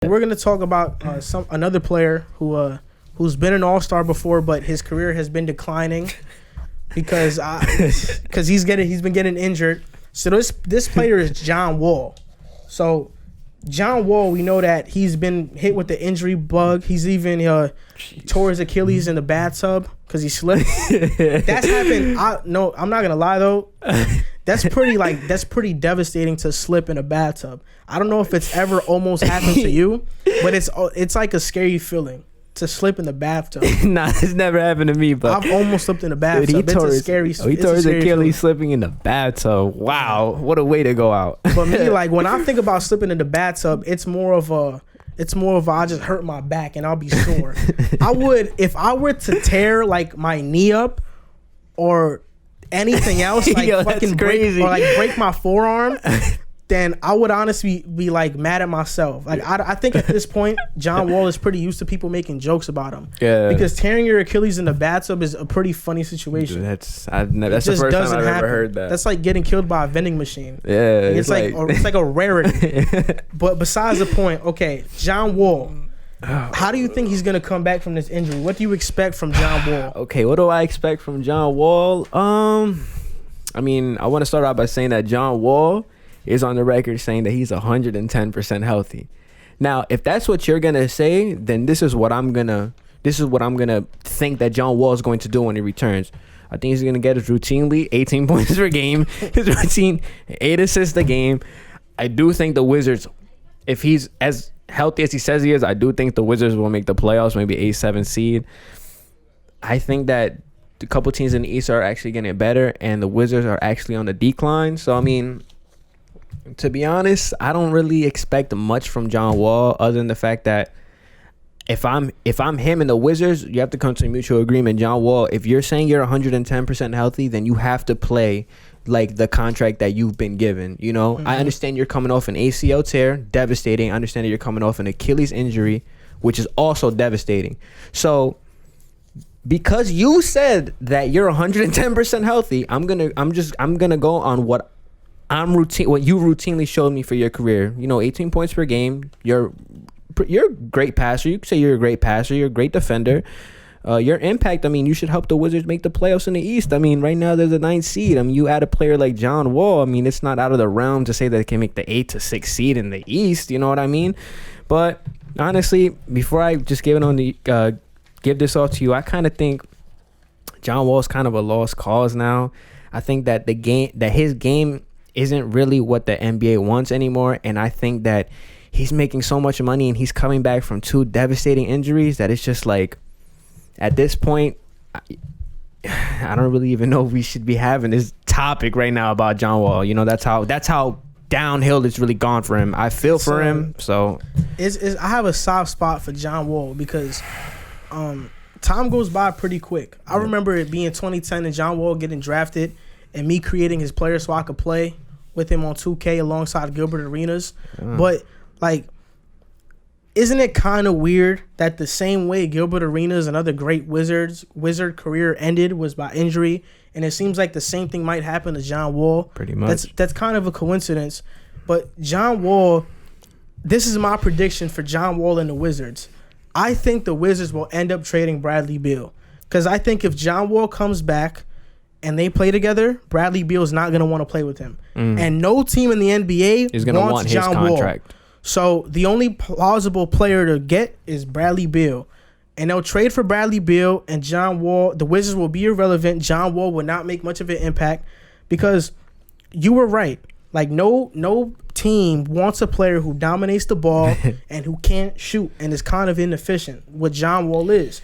We're gonna talk about another player who's been an all-star before, but his career has been declining because he's been getting injured. So this player is John Wall. So John Wall, we know that he's been hit with the injury bug. He's even tore his Achilles in the bathtub because he slipped. That's happened. I'm not gonna lie though. That's pretty devastating to slip in a bathtub. I don't know if it's ever almost happened to you, but it's like a scary feeling to slip in the bathtub. Nah, it's never happened to me, but I've almost slipped in the bathtub. Dude, he tore his Achilles slipping in the bathtub. Wow, what a way to go out. But me, like when I think about slipping in the bathtub, it's more of I just hurt my back and I'll be sore. If I were to tear like my knee up or anything else, like fucking break my forearm, then I would honestly be like mad at myself. Like I think at this point, John Wall is pretty used to people making jokes about him. Yeah. Because tearing your Achilles in the bathtub is a pretty funny situation. Dude, that's the first time I've ever heard that. That's like getting killed by a vending machine. Yeah. It's like a rarity. But besides the point, okay, John Wall. How do you think he's gonna come back from this injury? What do you expect from John Wall? Okay, what do I expect from John Wall? I mean, I want to start out by saying that John Wall is on the record saying that he's 110% healthy. Now, if that's what you're gonna say, then this is what I'm gonna think that John Wall is going to do when he returns. I think he's gonna get his routinely 18 points per game, his routine 8 assists a game. I do think the Wizards, if he's as healthy as he says he is, I do think the Wizards will make the playoffs, maybe 8-7 seed. I think that a couple teams in the East are actually getting better, and the Wizards are actually on the decline. So, I mean, to be honest, I don't really expect much from John Wall other than the fact that if I'm him and the Wizards, you have to come to a mutual agreement. John Wall, if you're saying you're 110% healthy, then you have to play like the contract that you've been given. You know, I understand you're coming off an ACL tear, devastating. I understand that you're coming off an Achilles injury, which is also devastating. So because you said that you're 110% healthy, I'm gonna go on what you routinely showed me for your career. You know, 18 points per game. You're a great passer. You could say you're a great passer. You're a great defender. Your impact, I mean, you should help the Wizards make the playoffs in the East. I mean, right now there's a 9th seed. I mean, you add a player like John Wall. I mean, it's not out of the realm to say that they can make the 8-6 seed in the East. You know what I mean? But honestly, before I just give this off to you, I kind of think John Wall's kind of a lost cause now. I think that his game isn't really what the NBA wants anymore, and I think that he's making so much money and he's coming back from 2 devastating injuries that it's just like, at this point, I don't really even know if we should be having this topic right now about John Wall. You know, that's how downhill it's really gone for him. I feel for him. So I have a soft spot for John Wall because time goes by pretty quick. I remember it being 2010 and John Wall getting drafted and me creating his player so I could play with him on 2K alongside Gilbert Arenas. But like, isn't it kind of weird that the same way Gilbert Arenas, another great wizard career ended was by injury, and it seems like the same thing might happen to John Wall. Pretty much. That's kind of a coincidence. But John Wall, this is my prediction for John Wall and the Wizards. I think the Wizards will end up trading Bradley Beal because I think if John Wall comes back and they play together, Bradley Beal is not going to want to play with him. And no team in the NBA is going to want his John contract. Wall. So the only plausible player to get is Bradley Beal. And they'll trade for Bradley Beal and John Wall. The Wizards will be irrelevant. John Wall will not make much of an impact because you were right. Like no team wants a player who dominates the ball and who can't shoot and is kind of inefficient, what John Wall is.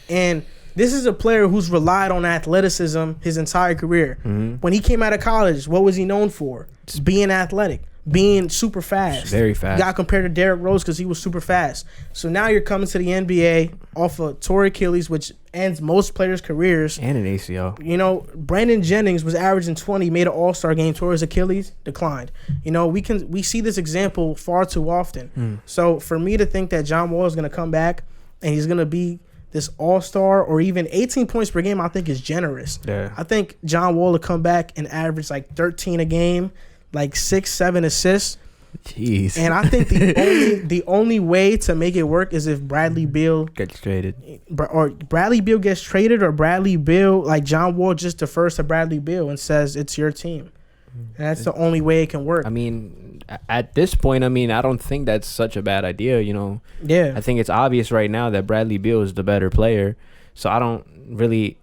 And this is a player who's relied on athleticism his entire career. When he came out of college, what was he known for? Just being athletic, being super fast. Very fast. Got compared to Derrick Rose because he was super fast. So now you're coming to the NBA off of tore Achilles, which ends most players' careers. And an ACL. You know, Brandon Jennings was averaging 20, made an all-star game, tore his Achilles, declined. You know, we see this example far too often. So for me to think that John Wall is going to come back and he's going to be this all-star or even 18 points per game, I think is generous. Yeah. I think John Wall will come back and average like 13 a game, like 6-7 assists. Jeez. And I think the only way to make it work is if Bradley Beal gets traded. or Bradley Beal gets traded, or Bradley Beal, like John Wall, just defers to Bradley Beal and says it's your team. And that's the only way it can work. I mean, at this point, I mean, I don't think that's such a bad idea. You know. Yeah. I think it's obvious right now that Bradley Beal is the better player. So I don't really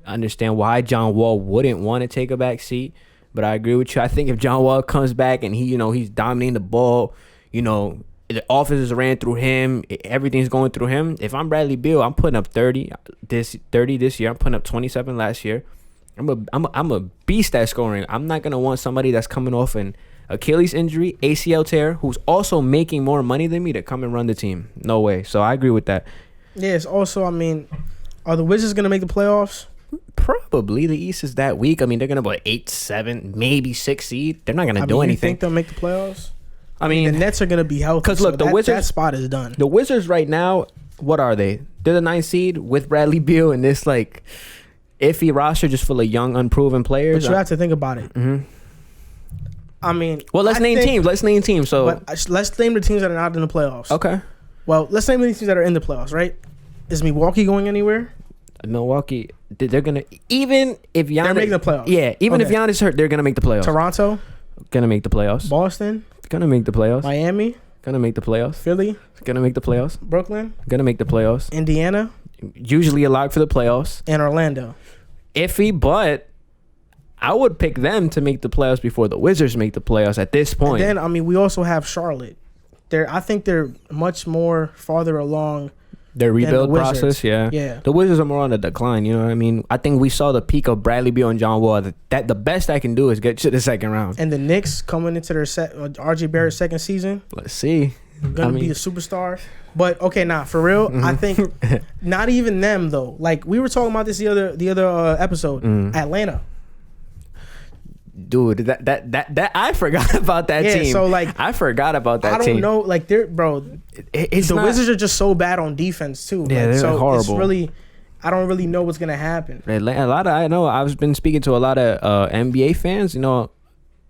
understand why John Wall wouldn't want to take a back seat. But I agree with you. I think if John Wall comes back and he's dominating the ball, the offense is ran through him, everything's going through him. If I'm Bradley Beal, I'm putting up 30 this year. I'm putting up 27 last year. I'm a beast at scoring. I'm not gonna want somebody that's coming off an Achilles injury, ACL tear, who's also making more money than me to come and run the team. No way. So I agree with that. Yeah. It's also, I mean, are the Wizards gonna make the playoffs? Probably. The East is that weak. I mean, they're gonna be 8, 7, maybe 6 seed. They're not gonna do anything. You think they'll make the playoffs? I mean, the Nets are gonna be healthy. Because look, the Wizards, that spot is done. The Wizards right now, what are they? They're the 9th seed with Bradley Beal and this like iffy roster just full of young, unproven players. But you have to think about it. Mm-hmm. I mean, well, let's name teams. So let's name the teams that are not in the playoffs. Okay. Well, let's name the teams that are in the playoffs. Right? Is Milwaukee going anywhere? Milwaukee, they're gonna, even if Giannis, they're making the playoffs. Yeah, even if Giannis hurt, they're gonna make the playoffs. Toronto, gonna make the playoffs. Boston, gonna make the playoffs. Miami, gonna make the playoffs. Philly, gonna make the playoffs. Brooklyn, gonna make the playoffs. Indiana, usually a lock for the playoffs. And Orlando. Iffy, but I would pick them to make the playoffs before the Wizards make the playoffs at this point. And then, I mean, we also have Charlotte. I think they're much more farther along. Their rebuild process, yeah. The Wizards are more on the decline, you know what I mean? I think we saw the peak of Bradley Beal and John Wall. That the best I can do is get to the second round. And the Knicks coming into their RJ Barrett's second season. Let's see. Gonna be a superstar. But okay, for real, I think not even them though. Like we were talking about this the other episode. Atlanta. Dude, that I forgot about that team. Yeah, so like I forgot about that team. I don't know, like they're the Wizards are just so bad on defense too. Yeah, they're so horrible. It's really, I don't really know what's gonna happen. I've been speaking to a lot of NBA fans.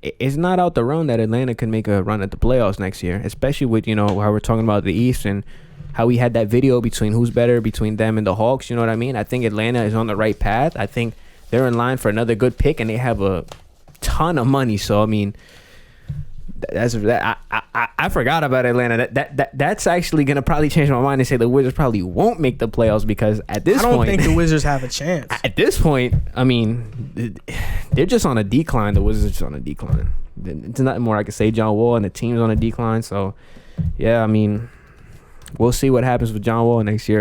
It's not out the realm that Atlanta can make a run at the playoffs next year, especially with how we're talking about the East and how we had that video between who's better between them and the Hawks. You know what I mean? I think Atlanta is on the right path. I think they're in line for another good pick, and they have a ton of money. So I mean, I forgot about Atlanta. That's actually gonna probably change my mind and say the Wizards probably won't make the playoffs, because at this point, I don't think the Wizards have a chance. At this point, I mean, they're just on a decline. The Wizards are just on a decline. There's nothing more I can say. John Wall and the team's on a decline. So yeah, I mean, we'll see what happens with John Wall next year.